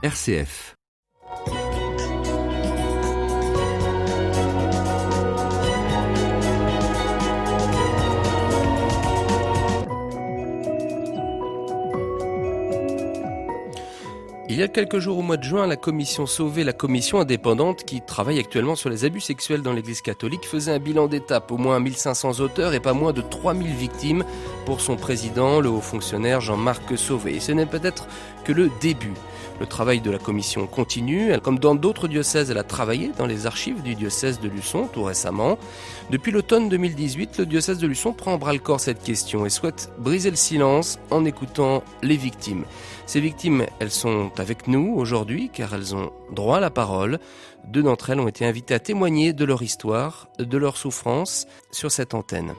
RCF. Il y a quelques jours, au mois de juin, la commission Sauvé, la commission indépendante qui travaille actuellement sur les abus sexuels dans l'Église catholique, faisait un bilan d'étape. Au moins 1500 auteurs et pas moins de 3000 victimes pour son président, le haut fonctionnaire Jean-Marc Sauvé. Et ce n'est peut-être que le début. Le travail de la commission continue. Comme dans d'autres diocèses, elle a travaillé dans les archives du diocèse de Luçon tout récemment. Depuis l'automne 2018, le diocèse de Luçon prend en bras-le-corps cette question et souhaite briser le silence en écoutant les victimes. Ces victimes, elles sont avec nous aujourd'hui car elles ont droit à la parole. 2 d'entre elles ont été invitées à témoigner de leur histoire, de leur souffrance sur cette antenne.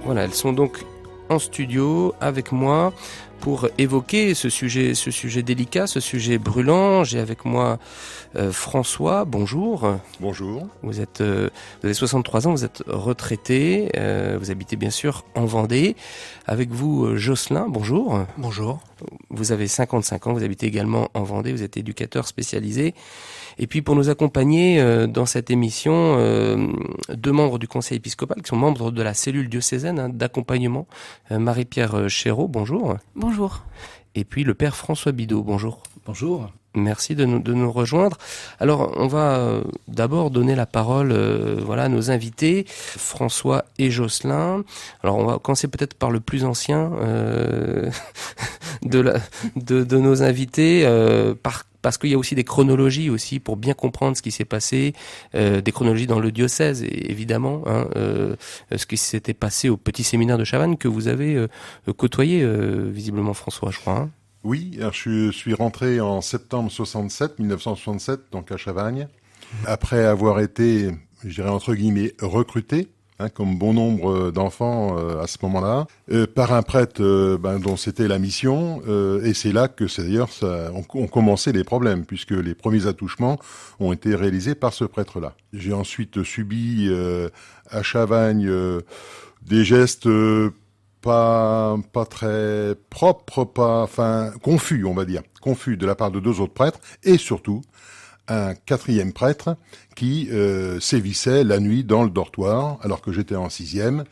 Voilà, elles sont donc en studio avec moi pour évoquer ce sujet délicat, ce sujet brûlant. J'ai avec moi François, bonjour. Bonjour. Vous avez 63 ans, vous êtes retraité, vous habitez bien sûr en Vendée. Avec vous, Jocelyn, bonjour. Bonjour. Vous avez 55 ans, vous habitez également en Vendée, vous êtes éducateur spécialisé. Et puis pour nous accompagner dans cette émission, 2 membres du conseil épiscopal qui sont membres de la cellule diocésaine d'accompagnement, Marie-Pierre Chéreau, bonjour. Bonjour. Et puis le père François Bidot, bonjour. Bonjour. Merci de nous rejoindre. Alors, on va d'abord donner la parole à nos invités, François et Jocelyn. Alors, on va commencer peut-être par le plus ancien de nos invités, parce qu'il y a aussi des chronologies aussi pour bien comprendre ce qui s'est passé, des chronologies dans le diocèse, évidemment, ce qui s'était passé au petit séminaire de Chavannes que vous avez côtoyé, visiblement François, je crois. Oui, alors je suis rentré en septembre 1967, donc à Chavagne, après avoir été, je dirais entre guillemets, recruté, comme bon nombre d'enfants à ce moment-là, par un prêtre dont c'était la mission, et c'est là que ont commencé les problèmes, puisque les premiers attouchements ont été réalisés par ce prêtre-là. J'ai ensuite subi à Chavagne des gestes pas très propre, confus, on va dire, confus de la part de 2 autres prêtres, et surtout un 4e prêtre qui sévissait la nuit dans le dortoir, alors que j'étais en 6e,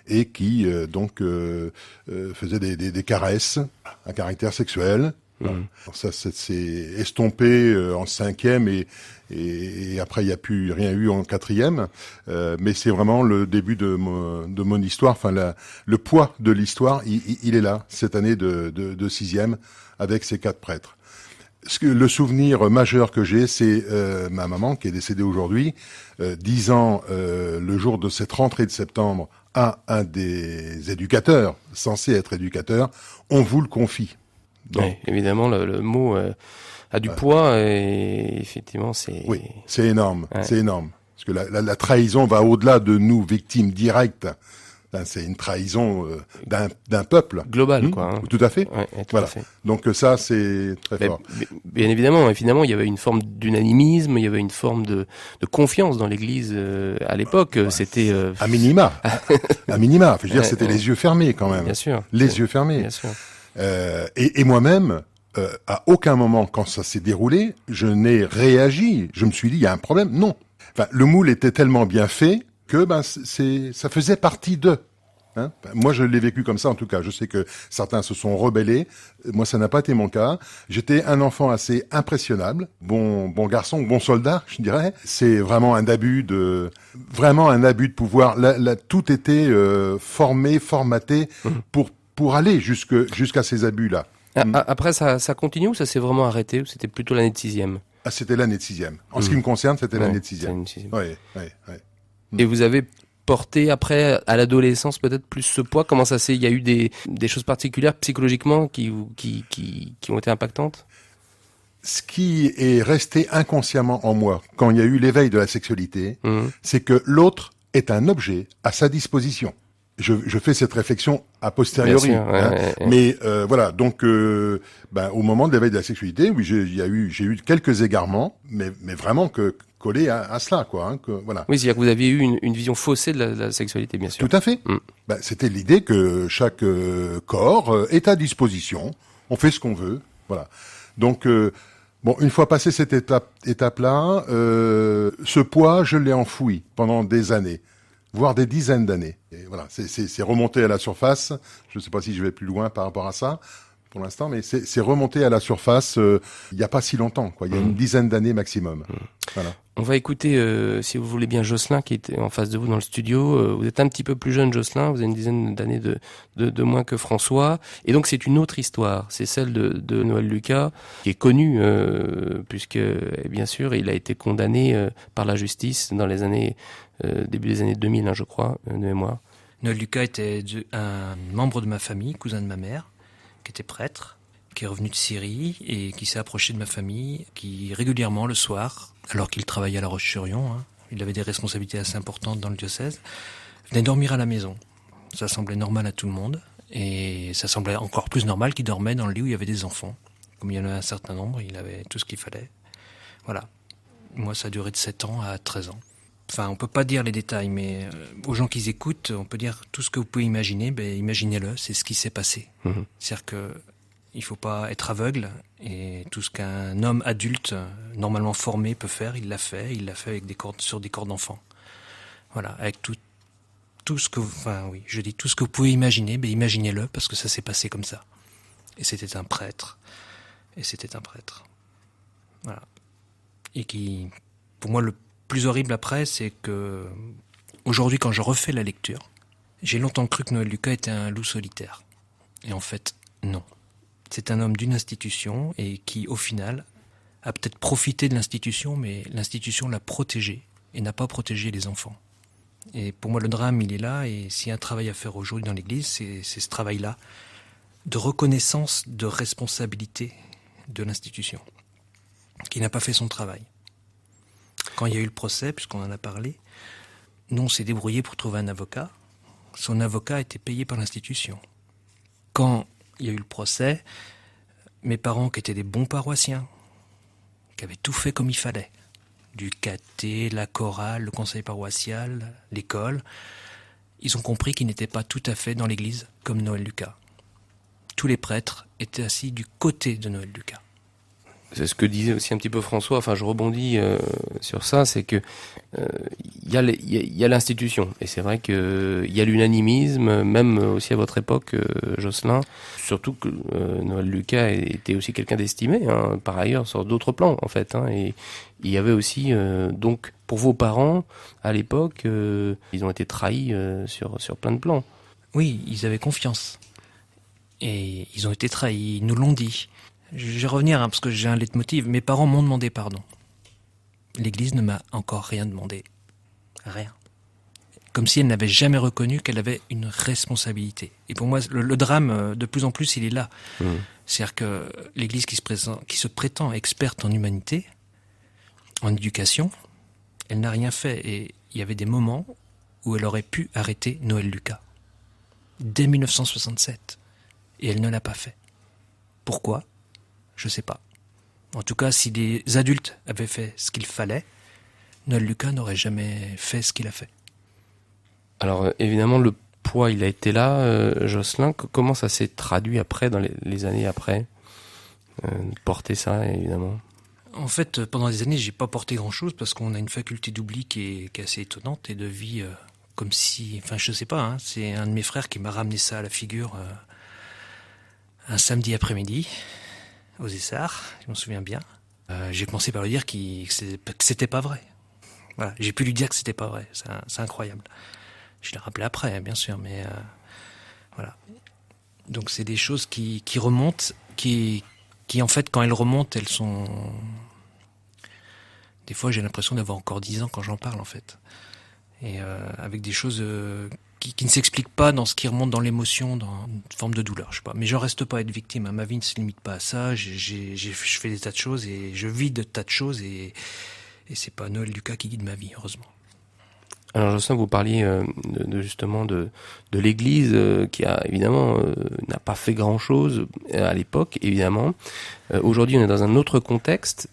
et qui faisait des caresses à caractère sexuel. Ça s'est estompé en 5e et après il n'y a plus rien eu en 4e, mais c'est vraiment le début de mon histoire. Le poids de l'histoire, il est là cette année de 6e avec ces 4 prêtres. Le souvenir majeur que j'ai, c'est ma maman qui est décédée aujourd'hui, disant le jour de cette rentrée de septembre à un des éducateurs, censé être éducateur, on vous le confie. Donc, oui, évidemment, le mot a du poids et effectivement, c'est... Oui, c'est énorme, ouais. C'est énorme. Parce que la trahison va au-delà de nous, victimes directes. C'est une trahison d'un peuple. Global, quoi. Tout à fait. Ouais, tout voilà. à fait. Donc ça, c'est très fort. Bien évidemment, finalement, il y avait une forme d'unanimisme, il y avait une forme de confiance dans l'Église à l'époque. Ouais, c'était... À minima. À minima. Je veux dire, c'était les yeux fermés quand même. Bien sûr. Les yeux fermés. Bien sûr. Et moi-même, à aucun moment, quand ça s'est déroulé, je n'ai réagi. Je me suis dit, il y a un problème. Non. Le moule était tellement bien fait que ça faisait partie d'eux. Moi, je l'ai vécu comme ça, en tout cas. Je sais que certains se sont rebellés. Moi, ça n'a pas été mon cas. J'étais un enfant assez impressionnable. Bon garçon, bon soldat, je dirais. C'est vraiment un abus de pouvoir. Là, tout était formaté pour aller jusqu'à ces abus-là. Après, ça continue ou ça s'est vraiment arrêté ou c'était plutôt l'année de 6e? C'était l'année de 6e. En ce qui me concerne, c'était l'année de 6e. Oui. Et vous avez porté après, à l'adolescence, peut-être plus ce poids? Comment ça s'est... Il y a eu des choses particulières psychologiquement qui ont été impactantes? Ce qui est resté inconsciemment en moi, quand il y a eu l'éveil de la sexualité, c'est que l'autre est un objet à sa disposition. Je fais cette réflexion a posteriori, mais voilà. Donc, au moment de l'éveil de la sexualité, oui, j'ai eu quelques égarements, mais vraiment que collé à cela, quoi. Voilà. Oui, c'est-à-dire que vous aviez eu une vision faussée de la sexualité, bien sûr. Tout à fait. C'était l'idée que chaque corps est à disposition. On fait ce qu'on veut. Voilà. Donc, une fois passé cette étape-là, ce poids, je l'ai enfoui pendant des années, voire des dizaines d'années. Et voilà, c'est remonté à la surface. Je ne sais pas si je vais plus loin par rapport à ça pour l'instant, mais c'est remonté à la surface il n'y a pas si longtemps, quoi. Il y a une dizaine d'années maximum. Voilà. On va écouter, si vous voulez bien, Jocelyn qui était en face de vous dans le studio. Vous êtes un petit peu plus jeune, Jocelyn. Vous avez une dizaine d'années de moins que François. Et donc c'est une autre histoire. C'est celle de Noël Lucas, qui est connu, puisque bien sûr il a été condamné par la justice dans les années début des années 2000, je crois, de mémoire. Noël Lucas était un membre de ma famille, cousin de ma mère, qui était prêtre, qui est revenu de Syrie et qui s'est approché de ma famille, qui régulièrement le soir, alors qu'il travaillait à La Roche-sur-Yon, il avait des responsabilités assez importantes dans le diocèse, venait dormir à la maison. Ça semblait normal à tout le monde et ça semblait encore plus normal qu'il dormait dans le lit où il y avait des enfants. Comme il y en avait un certain nombre, il avait tout ce qu'il fallait. Voilà. Moi, ça a duré de 7 ans à 13 ans. Enfin, on peut pas dire les détails, mais aux gens qui écoutent, on peut dire tout ce que vous pouvez imaginer, imaginez-le, c'est ce qui s'est passé. C'est-à-dire que il faut pas être aveugle, et tout ce qu'un homme adulte, normalement formé, peut faire, il l'a fait avec sur des corps d'enfant. Voilà, avec tout ce que, tout ce que vous pouvez imaginer, imaginez-le, parce que ça s'est passé comme ça. Et c'était un prêtre. Voilà. Et qui, pour moi, le plus horrible après, c'est que aujourd'hui, quand je refais la lecture, j'ai longtemps cru que Noël Lucas était un loup solitaire. Et en fait, non. C'est un homme d'une institution et qui, au final, a peut-être profité de l'institution, mais l'institution l'a protégé et n'a pas protégé les enfants. Et pour moi, le drame, il est là, et s'il y a un travail à faire aujourd'hui dans l'Église, c'est ce travail-là de reconnaissance de responsabilité de l'institution, qui n'a pas fait son travail. Quand il y a eu le procès, puisqu'on en a parlé, nous, on s'est débrouillé pour trouver un avocat. Son avocat était payé par l'institution. Quand il y a eu le procès, mes parents, qui étaient des bons paroissiens, qui avaient tout fait comme il fallait, du caté, la chorale, le conseil paroissial, l'école, ils ont compris qu'ils n'étaient pas tout à fait dans l'église comme Noël Lucas. Tous les prêtres étaient assis du côté de Noël Lucas. C'est ce que disait aussi un petit peu François, enfin je rebondis sur ça, c'est que il y a l'institution, et c'est vrai que il y a l'unanimisme, même aussi à votre époque, Jocelyn, surtout que Noël Lucas était aussi quelqu'un d'estimé, par ailleurs, sur d'autres plans en fait, et il y avait aussi, donc pour vos parents, à l'époque, ils ont été trahis sur plein de plans. Oui, ils avaient confiance, et ils ont été trahis, ils nous l'ont dit. Je vais revenir, parce que j'ai un leitmotiv. Mes parents m'ont demandé pardon. L'Église ne m'a encore rien demandé. Rien. Comme si elle n'avait jamais reconnu qu'elle avait une responsabilité. Et pour moi, le drame, de plus en plus, il est là. C'est-à-dire que l'Église qui se prétend experte en humanité, en éducation, elle n'a rien fait. Et il y avait des moments où elle aurait pu arrêter Noël Lucas. Dès 1967. Et elle ne l'a pas fait. Pourquoi ? Je sais pas. En tout cas, si des adultes avaient fait ce qu'il fallait, Noël Lucas n'aurait jamais fait ce qu'il a fait. Alors évidemment, le poids, il a été là. Jocelyn, comment ça s'est traduit après, dans les années après, porter ça, évidemment? En fait, pendant des années, j'ai pas porté grand-chose, parce qu'on a une faculté d'oubli qui est assez étonnante, et de vie comme si... Enfin, je sais pas, c'est un de mes frères qui m'a ramené ça à la figure un samedi après-midi, aux Essarts, je m'en souviens bien. J'ai commencé par lui dire que c'était pas vrai. Voilà, j'ai pu lui dire que c'était pas vrai. C'est incroyable. Je l'ai rappelé après, bien sûr, mais voilà. Donc c'est des choses qui remontent, qui en fait, quand elles remontent, elles sont... Des fois, j'ai l'impression d'avoir encore 10 ans quand j'en parle, en fait. Et avec des choses qui ne s'expliquent pas dans ce qui remonte dans l'émotion, dans une forme de douleur, je sais pas. Mais je reste pas à être victime. Ma vie ne se limite pas à ça. Je fais des tas de choses et je vis de tas de choses, et c'est pas Noël Lucas qui guide ma vie, heureusement. Alors Jocelyn, vous parliez justement de l'Église qui a évidemment n'a pas fait grand-chose à l'époque, évidemment. Aujourd'hui, on est dans un autre contexte,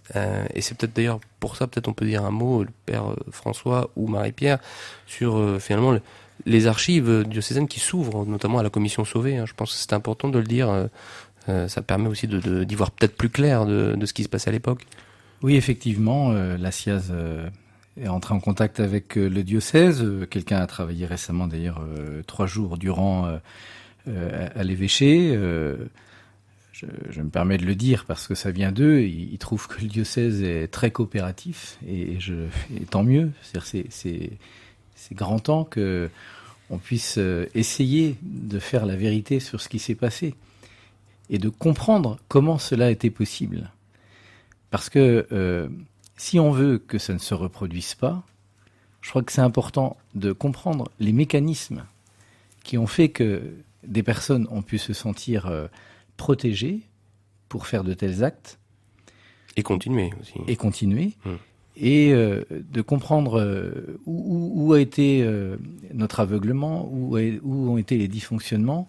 et c'est peut-être d'ailleurs pour ça, peut-être on peut dire un mot, le père François ou Marie-Pierre, sur finalement les archives diocésaines qui s'ouvrent, notamment à la commission Sauvé. Je pense que c'est important de le dire. Ça permet aussi d'y voir peut-être plus clair de ce qui se passait à l'époque. Oui, effectivement, la SIAZ est entré en contact avec le diocèse. Quelqu'un a travaillé récemment, d'ailleurs, 3 jours durant à l'évêché. Je me permets de le dire parce que ça vient d'eux. Ils trouvent que le diocèse est très coopératif et tant mieux. C'est grand temps que on puisse essayer de faire la vérité sur ce qui s'est passé et de comprendre comment cela a été possible. Parce que si on veut que ça ne se reproduise pas, je crois que c'est important de comprendre les mécanismes qui ont fait que des personnes ont pu se sentir protégées pour faire de tels actes. Et continuer aussi. Et continuer. Et de comprendre où a été notre aveuglement, où ont été les dysfonctionnements,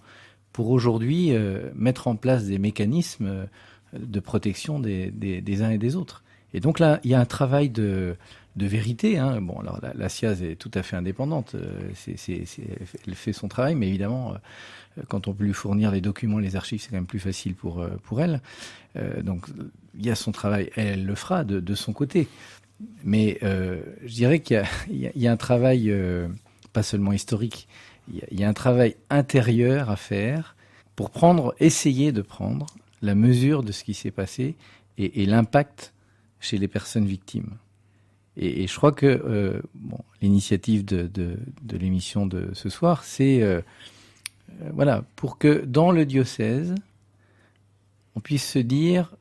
pour aujourd'hui mettre en place des mécanismes de protection des uns et des autres. Et donc là, il y a un travail de vérité. Bon, alors la SIAZ est tout à fait indépendante. Elle fait son travail, mais évidemment, quand on peut lui fournir les documents, les archives, c'est quand même plus facile pour elle. Donc il y a son travail, elle le fera de son côté. Mais je dirais qu'il y a un travail, pas seulement historique, il y a un travail intérieur à faire pour essayer de prendre la mesure de ce qui s'est passé et l'impact chez les personnes victimes. Et je crois que l'initiative de l'émission de ce soir, c'est voilà, pour que dans le diocèse, on puisse se dire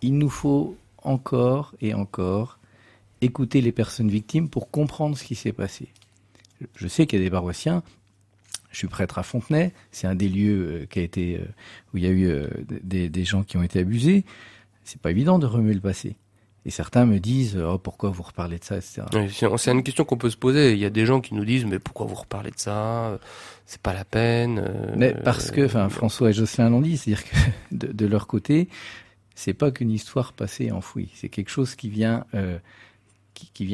il nous faut encore et encore écouter les personnes victimes pour comprendre ce qui s'est passé. Je sais qu'il y a des paroissiens. Je suis prêtre à Fontenay. C'est un des lieux où il y a eu des gens qui ont été abusés. C'est pas évident de remuer le passé. Et certains me disent pourquoi vous reparlez de ça, etc. Oui, c'est une question qu'on peut se poser. Il y a des gens qui nous disent mais pourquoi vous reparlez de ça, c'est pas la peine. Mais parce que François et Jocelyn l'ont dit, c'est-à-dire que de leur côté, c'est pas qu'une histoire passée enfouie. C'est quelque chose qui vient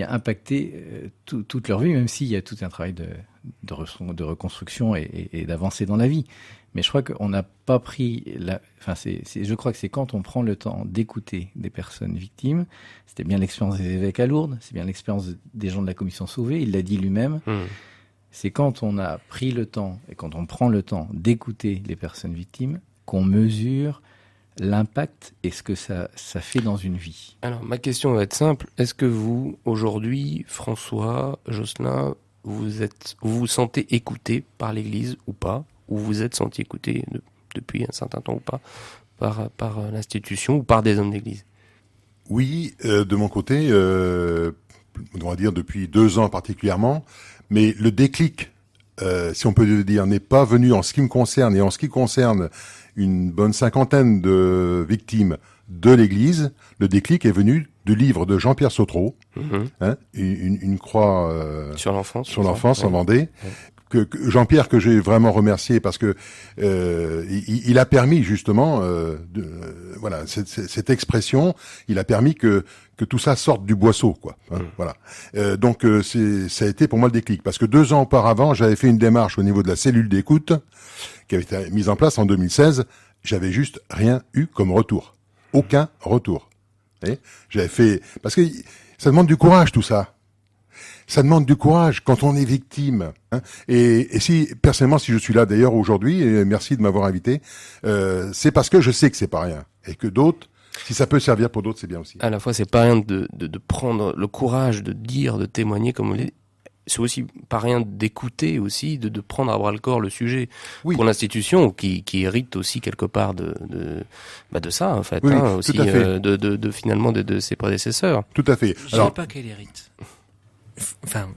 impacter toute leur vie, même s'il y a tout un travail de reconstruction et d'avancer dans la vie. Mais je crois qu'on n'a pas pris je crois que c'est quand on prend le temps d'écouter des personnes victimes. C'était bien l'expérience des évêques à Lourdes, c'est bien l'expérience des gens de la commission Sauvé, il l'a dit lui-même. C'est quand on a pris le temps et quand on prend le temps d'écouter les personnes victimes qu'on mesure l'impact et ce que ça fait dans une vie. Alors, ma question va être simple. Est-ce que vous, aujourd'hui, François, Jocelyn, vous vous sentez écouté par l'Église ou pas? Ou vous êtes senti écouté depuis un certain temps ou pas par l'institution ou par des hommes d'Église? Oui, de mon côté, on va dire depuis 2 ans particulièrement, mais le déclic, si on peut le dire, n'est pas venu en ce qui me concerne et en ce qui concerne une bonne 50aine de victimes de l'Église. Le déclic est venu du livre de Jean-Pierre Sautreau, une croix sur l'enfance en Vendée. Que Jean-Pierre, que j'ai vraiment remercié parce que il a permis justement voilà cette expression, il a permis que tout ça sorte du boisseau, quoi. Voilà. Donc ça a été pour moi le déclic parce que 2 ans auparavant, j'avais fait une démarche au niveau de la cellule d'écoute qui avait été mise en place en 2016. J'avais juste rien eu comme retour, aucun retour. J'avais fait parce que ça demande du courage tout ça. Ça demande du courage quand on est victime. Et si, personnellement, si je suis là d'ailleurs aujourd'hui, et merci de m'avoir invité, c'est parce que je sais que c'est pas rien. Et que d'autres, si ça peut servir pour d'autres, c'est bien aussi. À la fois, c'est pas rien de prendre le courage de dire, de témoigner comme on l'est. C'est aussi pas rien d'écouter aussi, de prendre à bras le corps le sujet pour l'institution qui hérite aussi quelque part de ça en fait, aussi tout à fait. De finalement de ses prédécesseurs. Tout à fait. Je ne sais pas qu'elle hérite. Enfin,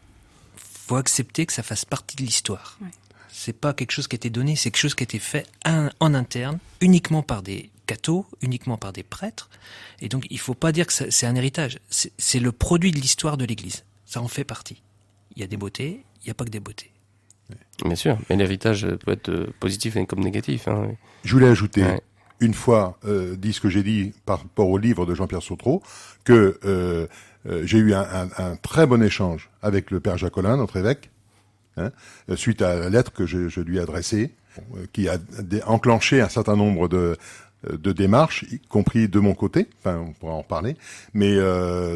faut accepter que ça fasse partie de l'histoire. Ouais. C'est pas quelque chose qui a été donné, c'est quelque chose qui a été fait en interne, uniquement par des cathos, uniquement par des prêtres. Et donc, il faut pas dire que c'est un héritage. C'est le produit de l'histoire de l'Église. Ça en fait partie. il y a des beautés, il n'y a pas que des beautés. Bien sûr, mais l'héritage peut être positif comme négatif. Hein. Je voulais ajouter, une fois dit ce que j'ai dit par rapport au livre de Jean-Pierre Sautreau, que j'ai eu un très bon échange avec le père Jacolin, notre évêque, suite à la lettre que je lui ai adressée, qui a enclenché un certain nombre de démarches, y compris de mon côté, enfin on pourra en reparler, mais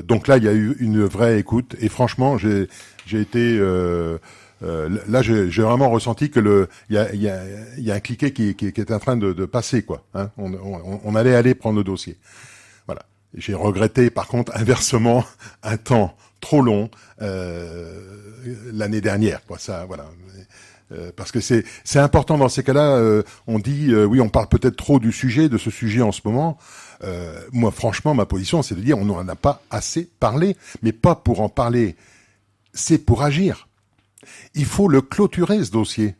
donc là il y a eu une vraie écoute, et franchement j'ai été... là, j'ai vraiment ressenti que il y a un cliquet qui est en train de passer, quoi. Hein. On allait aller prendre le dossier. Voilà. J'ai regretté, par contre, inversement, un temps trop long l'année dernière, quoi. Ça, voilà. Parce que c'est important dans ces cas-là. On dit, oui, on parle peut-être trop de ce sujet en ce moment. Moi, franchement, ma position, c'est de dire, on n'en a pas assez parlé, mais pas pour en parler. C'est pour agir. Il faut le clôturer, ce dossier.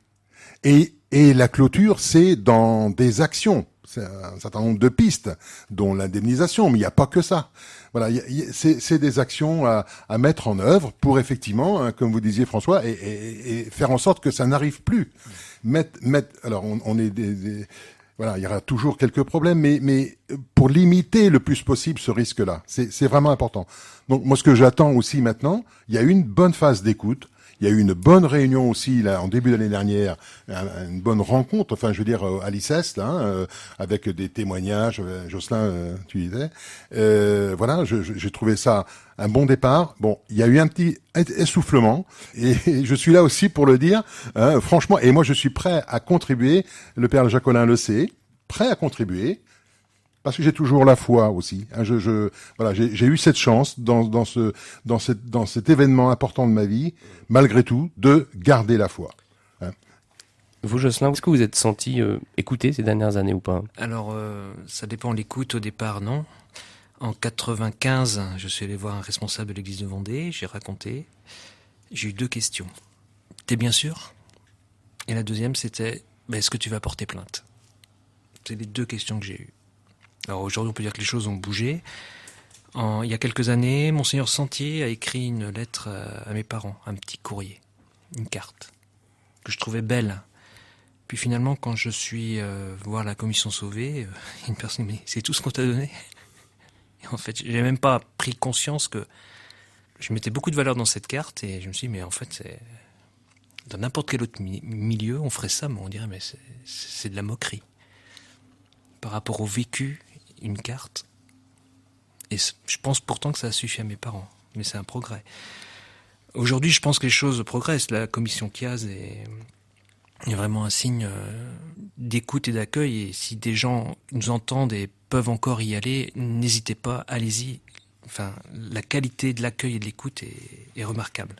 Et la clôture, c'est dans des actions. C'est un certain nombre de pistes, dont l'indemnisation, mais il n'y a pas que ça. Voilà, c'est des actions à mettre en œuvre pour effectivement, hein, comme vous disiez François, et faire en sorte que ça n'arrive plus. Alors, on est voilà, il y aura toujours quelques problèmes, mais pour limiter le plus possible ce risque-là, c'est vraiment important. Donc moi, ce que j'attends aussi maintenant, il y a eu une bonne phase d'écoute. Il y a eu une bonne réunion aussi là en début d'année dernière, une bonne rencontre, enfin je veux dire à l'ICES là, avec des témoignages. Jocelyn, tu disais, voilà, j'ai trouvé ça un bon départ. Bon, il y a eu un petit essoufflement et je suis là aussi pour le dire, hein, franchement. Et moi je suis prêt à contribuer. Le père Jacolin le sait, prêt à contribuer. Parce que j'ai toujours la foi aussi. Hein, voilà, j'ai eu cette chance dans cet événement important de ma vie, malgré tout, de garder la foi. Hein. Vous, Jocelyn, est-ce que vous êtes senti écouté ces dernières années ou pas ? Alors, ça dépend. L'écoute, au départ, non. En 95, je suis allé voir un responsable de l'église de Vendée. J'ai raconté. J'ai eu 2 questions. T'es bien sûr ? Et la deuxième, c'était, est-ce que tu vas porter plainte ? C'est les 2 questions que j'ai eues. Alors aujourd'hui, on peut dire que les choses ont bougé. Il y a quelques années, Monseigneur Sentier a écrit une lettre à mes parents, un petit courrier, une carte, que je trouvais belle. Puis finalement, quand je suis voir la commission Sauvé, une personne me dit « c'est tout ce qu'on t'a donné ?» Et en fait, j'ai même pas pris conscience que je mettais beaucoup de valeur dans cette carte, et je me suis dit « mais en fait, dans n'importe quel autre milieu, on ferait ça, mais on dirait « mais c'est de la moquerie ». Par rapport au vécu, une carte. Et je pense pourtant que ça a suffi à mes parents. Mais c'est un progrès. Aujourd'hui, je pense que les choses progressent. La commission Chiaz est vraiment un signe d'écoute et d'accueil. Et si des gens nous entendent et peuvent encore y aller, n'hésitez pas, allez-y. Enfin, la qualité de l'accueil et de l'écoute est remarquable.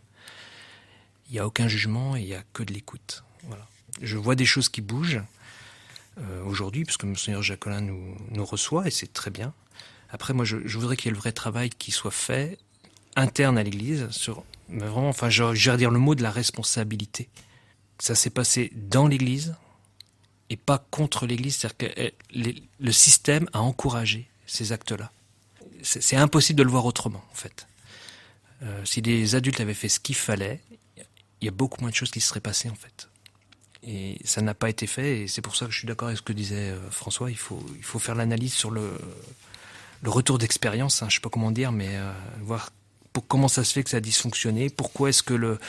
Il n'y a aucun jugement et il n'y a que de l'écoute. Voilà. Je vois des choses qui bougent. Aujourd'hui, puisque Monseigneur Jacolin nous reçoit, et c'est très bien. Après, moi, je voudrais qu'il y ait le vrai travail qui soit fait, interne à l'Église, mais vraiment, enfin, j'allais dire le mot de la responsabilité. Ça s'est passé dans l'Église, et pas contre l'Église, c'est-à-dire que le système a encouragé ces actes-là. C'est impossible de le voir autrement, en fait. Si les adultes avaient fait ce qu'il fallait, il y a beaucoup moins de choses qui se seraient passées, en fait. Et ça n'a pas été fait, et c'est pour ça que je suis d'accord avec ce que disait François. Il faut faire l'analyse sur le retour d'expérience, hein, je ne sais pas comment dire, mais voir comment ça se fait que ça a dysfonctionné, pourquoi est-ce que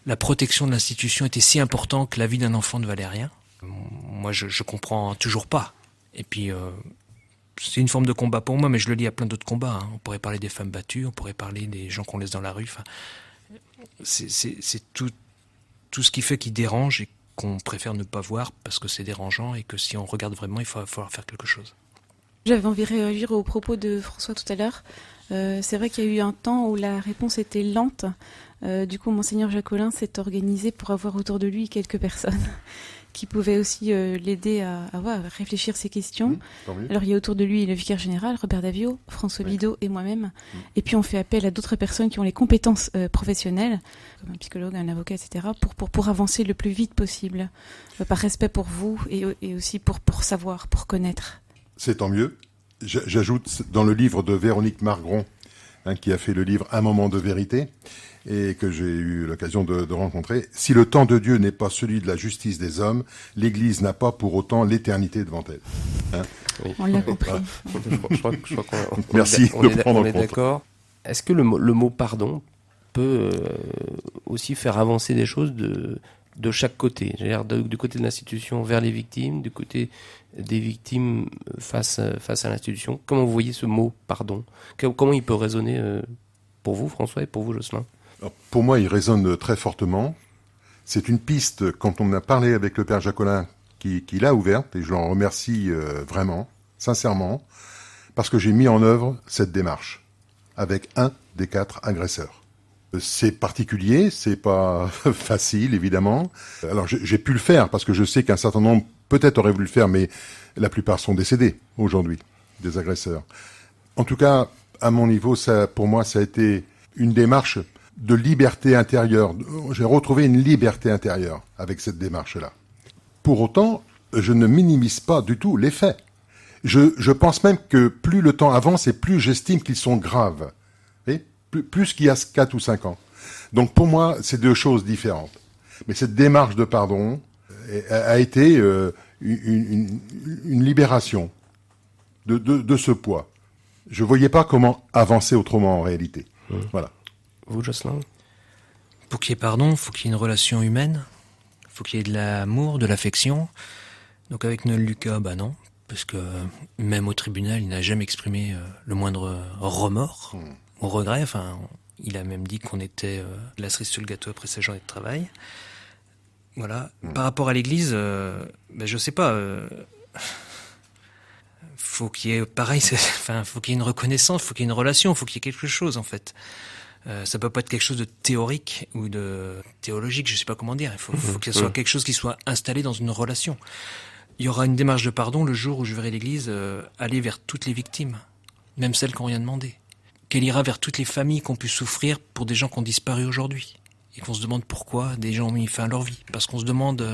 la protection de l'institution était si importante que la vie d'un enfant ne valait rien. Moi, je comprends toujours pas. Et puis, c'est une forme de combat pour moi, mais je le lis à plein d'autres combats. Hein. On pourrait parler des femmes battues, on pourrait parler des gens qu'on laisse dans la rue. Enfin, c'est tout ce qui fait qui dérange et qu'on préfère ne pas voir parce que c'est dérangeant et que si on regarde vraiment, il va falloir faire quelque chose. J'avais envie de réagir aux propos de François tout à l'heure. C'est vrai qu'il y a eu un temps où la réponse était lente. Du coup, Monseigneur Jacolin s'est organisé pour avoir autour de lui quelques personnes qui pouvaient aussi l'aider à réfléchir ces questions. Alors, il y a autour de lui le vicaire général, Robert Davio, François Bidot et moi-même. Et puis, on fait appel à d'autres personnes qui ont les compétences professionnelles, comme un psychologue, un avocat, etc., pour avancer le plus vite possible, par respect pour vous et aussi pour savoir, pour connaître. C'est tant mieux. J'ajoute dans le livre de Véronique Margron, qui a fait le livre Un moment de vérité, et que j'ai eu l'occasion de rencontrer. Si le temps de Dieu n'est pas celui de la justice des hommes, l'Église n'a pas pour autant l'éternité devant elle. Oui. On l'a compris. Je crois qu'on Merci on de est, prendre on en est compte. d'accord. Est-ce que le mot pardon peut aussi faire avancer des choses de chaque côté, c'est-à-dire du côté de l'institution vers les victimes, du côté des victimes face à l'institution? Comment vous voyez ce mot pardon? Comment il peut résonner pour vous, François, et pour vous, Jocelyn? Alors, pour moi, il résonne très fortement. C'est une piste, quand on a parlé avec le père Jacolin, qui l'a ouverte, et je l'en remercie vraiment, sincèrement, parce que j'ai mis en œuvre cette démarche avec un des 4 agresseurs. C'est particulier, c'est pas facile, évidemment. Alors, j'ai pu le faire, parce que je sais qu'un certain nombre, peut-être, auraient voulu le faire, mais la plupart sont décédés, aujourd'hui, des agresseurs. En tout cas, à mon niveau, pour moi, ça a été une démarche de liberté intérieure. J'ai retrouvé une liberté intérieure avec cette démarche-là. Pour autant, je ne minimise pas du tout les faits. Je pense même que plus le temps avance et plus j'estime qu'ils sont graves. Et plus qu'il y a 4 ou 5 ans. Donc pour moi, c'est 2 choses différentes. Mais cette démarche de pardon a été une libération de ce poids. Je ne voyais pas comment avancer autrement en réalité. Voilà. Vous, Jocelyn? Pour qu'il y ait pardon, il faut qu'il y ait une relation humaine, il faut qu'il y ait de l'amour, de l'affection. Donc avec Noël Lucas, non, parce que même au tribunal, il n'a jamais exprimé le moindre remords ou regret. Enfin, il a même dit qu'on était la cerise sur le gâteau après sa journée de travail. Voilà. Par rapport à l'Église, je sais pas. Faut qu'il y ait pareil. Faut qu'il y ait une reconnaissance, faut qu'il y ait une relation, faut qu'il y ait quelque chose en fait. Ça peut pas être quelque chose de théorique ou de théologique, je sais pas comment dire. Il faut que ce soit quelque chose qui soit installé dans une relation. Il y aura une démarche de pardon le jour où je verrai l'Église aller vers toutes les victimes, même celles qui n'ont rien demandé. Qu'elle ira vers toutes les familles qui ont pu souffrir pour des gens qui ont disparu aujourd'hui. Et qu'on se demande pourquoi des gens ont mis fin à leur vie. Parce qu'on se demande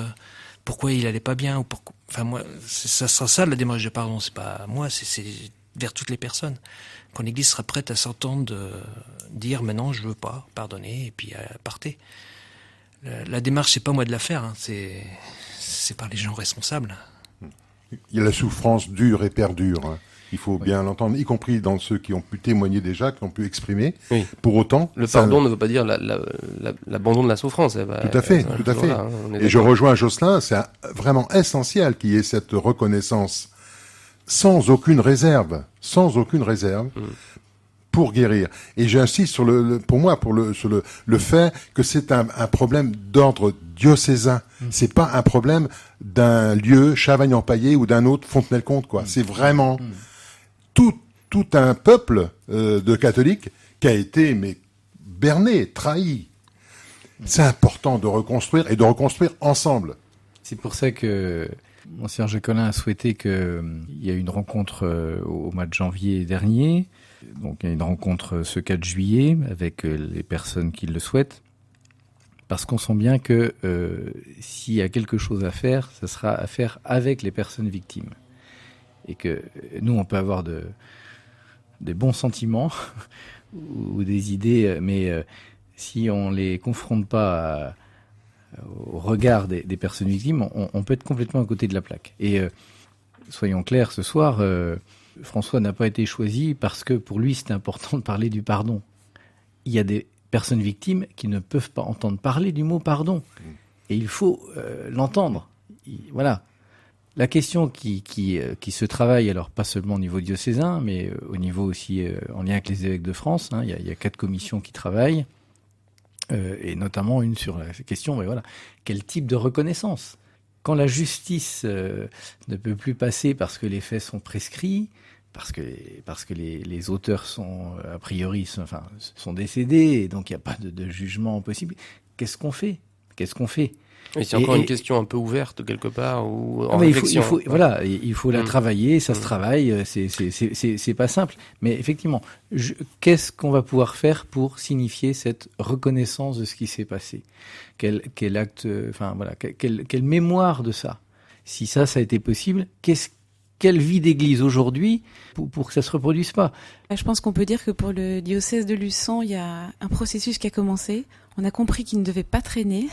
pourquoi il allait pas bien. Ou pourquoi... Enfin, moi, ça sera ça la démarche de pardon. C'est pas moi, c'est vers toutes les personnes. Quand l'Église sera prête à s'entendre de dire mais non, je veux pas pardonner, et puis partez. La démarche, c'est pas moi de la faire, c'est par les gens responsables. Il y a la souffrance dure et perdure. Il faut bien l'entendre, y compris dans ceux qui ont pu témoigner déjà, qui ont pu exprimer. Oui. Pour autant... Le pardon ne veut pas dire l'abandon de la souffrance. Tout à fait, tout à fait. Là, et je rejoins Jocelyn, c'est vraiment essentiel qu'il y ait cette reconnaissance sans aucune réserve, pour guérir. Et j'insiste sur le fait que c'est un problème d'ordre diocésain. C'est pas un problème d'un lieu Chavagne-en-Paillé ou d'un autre Fontenay-le-Comte, quoi. C'est vraiment tout un peuple de catholiques qui a été berné, trahi. C'est important de reconstruire et de reconstruire ensemble. C'est pour ça que Monseigneur Jacolin a souhaité qu'il y ait une rencontre au mois de janvier dernier. Donc il y a une rencontre ce 4 juillet avec les personnes qui le souhaitent. Parce qu'on sent bien que s'il y a quelque chose à faire, ce sera à faire avec les personnes victimes. Et que nous, on peut avoir des bons sentiments ou des idées, mais si on les confronte pas au regard des personnes victimes, on peut être complètement à côté de la plaque. Et soyons clairs, ce soir, François n'a pas été choisi parce que pour lui, c'était important de parler du pardon. Il y a des personnes victimes qui ne peuvent pas entendre parler du mot pardon. Et il faut l'entendre. Voilà. La question qui se travaille, alors pas seulement au niveau diocésain, mais au niveau aussi en lien avec les évêques de France, il y a 4 commissions qui travaillent, et notamment une sur la question, mais voilà, quel type de reconnaissance? Quand la justice ne peut plus passer parce que les faits sont prescrits, parce que les auteurs sont a priori sont décédés, et donc il n'y a pas de jugement possible, qu'est-ce qu'on fait? Et c'est encore une question un peu ouverte quelque part ou en réflexion. Il faut la travailler, ça se travaille, c'est pas simple. Mais effectivement, qu'est-ce qu'on va pouvoir faire pour signifier cette reconnaissance de ce qui s'est passé? Quel acte, quelle mémoire de ça? Si ça a été possible, qu'est-ce quelle vie d'église aujourd'hui pour que ça se reproduise pas? Je pense qu'on peut dire que pour le diocèse de Luçon, il y a un processus qui a commencé. On a compris qu'il ne devait pas traîner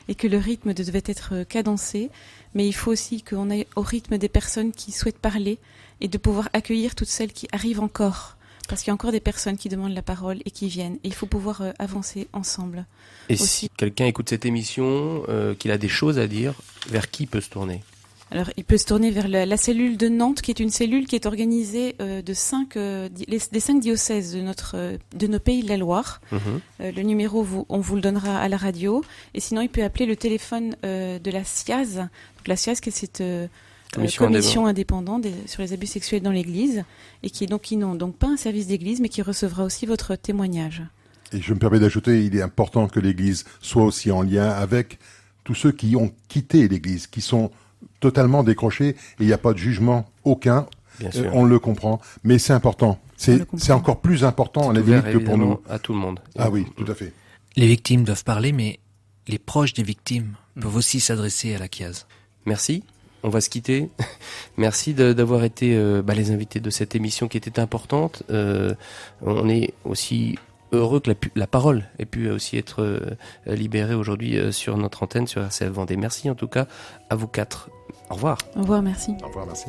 et que le rythme devait être cadencé. Mais il faut aussi qu'on aille au rythme des personnes qui souhaitent parler et de pouvoir accueillir toutes celles qui arrivent encore. Parce qu'il y a encore des personnes qui demandent la parole et qui viennent. Et il faut pouvoir avancer ensemble. Et aussi. si quelqu'un écoute cette émission, qu'il a des choses à dire, vers qui peut se tourner ? Alors, il peut se tourner vers la cellule de Nantes, qui est une cellule qui est organisée des 5 diocèses de nos pays de la Loire. Le numéro, on vous le donnera à la radio. Et sinon, il peut appeler le téléphone de la SIAZ. Donc, la SIAZ, qui est cette commission indépendante sur les abus sexuels dans l'Église, et qui n'ont donc pas un service d'Église, mais qui recevra aussi votre témoignage. Et je me permets d'ajouter, il est important que l'Église soit aussi en lien avec tous ceux qui ont quitté l'Église, qui sont totalement décrochés, et il n'y a pas de jugement aucun, on le comprend, mais c'est important. C'est encore plus important à la limite que pour nous. À tout le monde. Ah oui, tout à fait. Les victimes doivent parler, mais les proches des victimes peuvent aussi s'adresser à la CIAZ. Merci. On va se quitter. Merci d'avoir été les invités de cette émission qui était importante. On est aussi heureux que la parole ait pu aussi être libérée aujourd'hui sur notre antenne, sur RCF Vendée. Merci en tout cas à vous quatre. Au revoir. Au revoir, merci. Au revoir, merci.